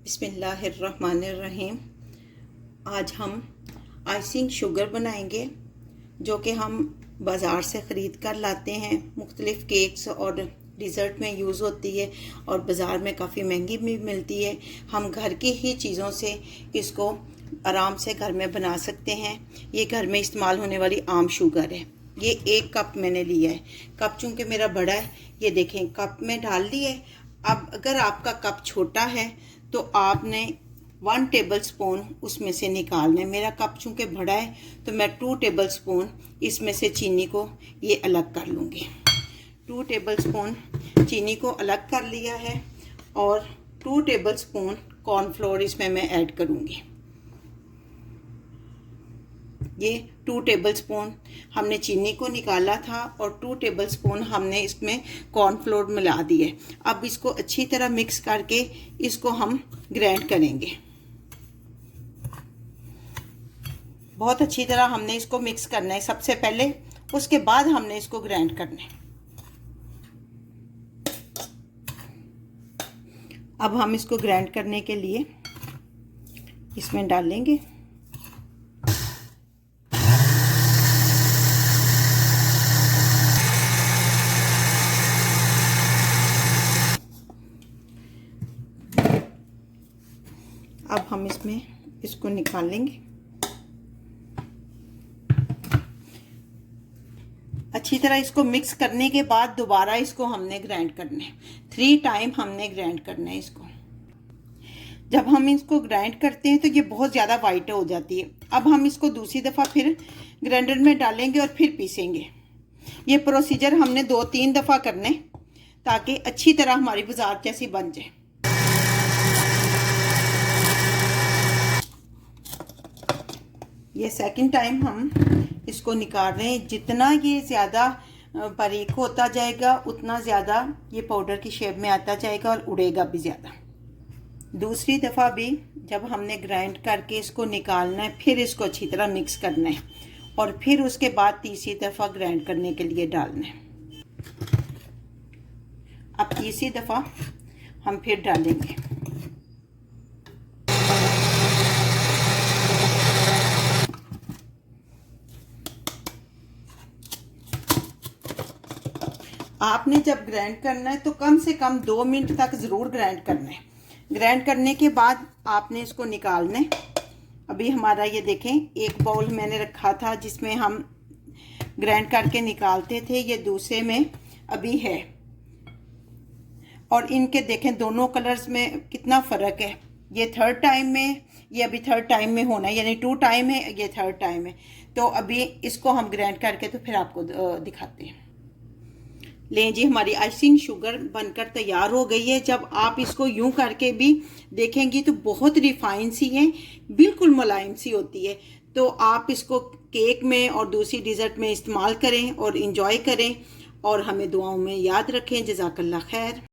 बिस्मिल्लाहिर्रहमानिर्रहीम। आज हम आइसिंग शुगर बनाएंगे जो कि हम बाज़ार से ख़रीद कर लाते हैं। मुख्तलिफ़ केक्स और डिज़र्ट में यूज़ होती है और बाज़ार में काफ़ी महंगी भी मिलती है। हम घर की ही चीज़ों से इसको आराम से घर में बना सकते हैं। ये घर में इस्तेमाल होने वाली आम शुगर है। ये 1 कप मैंने लिया है। कप चूँकि मेरा बड़ा है, ये देखें कप में डाल ली है। अब अगर आपका कप छोटा है तो आपने 1 टेबल स्पून उसमें से निकालना है। मेरा कप चूँकि बड़ा है तो मैं 2 टेबल स्पून इसमें से चीनी को ये अलग कर लूँगी। 2 टेबल स्पून चीनी को अलग कर लिया है और 2 टेबल स्पून कॉर्नफ्लोर इसमें मैं ऐड करूँगी। ये 2 टेबल स्पून हमने चीनी को निकाला था और 2 टेबल स्पून हमने इसमें कॉर्नफ्लोर मिला दिए। अब इसको अच्छी तरह मिक्स करके इसको हम ग्राइंड करेंगे। बहुत अच्छी तरह हमने इसको मिक्स करना है सबसे पहले, उसके बाद हमने इसको ग्राइंड करना है। अब हम इसको ग्राइंड करने के लिए इसमें डालेंगे अब हम इसमें इसको निकालेंगे। अच्छी तरह इसको मिक्स करने के बाद दोबारा इसको हमने ग्राइंड करना है। 3 टाइम हमने ग्राइंड करना है इसको। जब हम इसको ग्राइंड करते हैं तो ये बहुत ज़्यादा वाइट हो जाती है। अब हम इसको दूसरी दफ़ा फिर ग्राइंडर में डालेंगे और फिर पीसेंगे। ये प्रोसीजर हमने 2-3 दफ़ा करना है ताकि अच्छी तरह हमारी बाजार जैसी बन जाए। ये सेकंड टाइम हम इसको निकाल रहे हैं। जितना ये ज़्यादा बारीक होता जाएगा उतना ज़्यादा ये पाउडर की शेप में आता जाएगा और उड़ेगा भी ज़्यादा। दूसरी दफ़ा भी जब हमने ग्राइंड करके इसको निकालना है, फिर इसको अच्छी तरह मिक्स करना है और फिर उसके बाद तीसरी दफ़ा ग्राइंड करने के लिए डालना है। अब तीसरी दफ़ा हम फिर डालेंगे। आपने जब ग्राइंड करना है तो कम से कम 2 मिनट तक ज़रूर ग्राइंड करना है। ग्राइंड करने के बाद आपने इसको निकालना है। अभी हमारा ये देखें, एक बाउल मैंने रखा था जिसमें हम ग्राइंड करके निकालते थे, ये दूसरे में अभी है। और इनके देखें दोनों कलर्स में कितना फ़र्क है। ये 3rd टाइम में, ये अभी 3rd टाइम में होना है, यानी 2 टाइम है, ये 3rd टाइम है। तो अभी इसको हम ग्राइंड करके तो फिर आपको दिखाते हैं। लें जी, हमारी आइसिंग शुगर बनकर तैयार हो गई है। जब आप इसको यूं करके भी देखेंगी तो बहुत रिफाइन सी है, बिल्कुल मुलायम सी होती है। तो आप इसको केक में और दूसरी डिज़र्ट में इस्तेमाल करें और इंजॉय करें और हमें दुआओं में याद रखें। जज़ाकल्लाह खैर।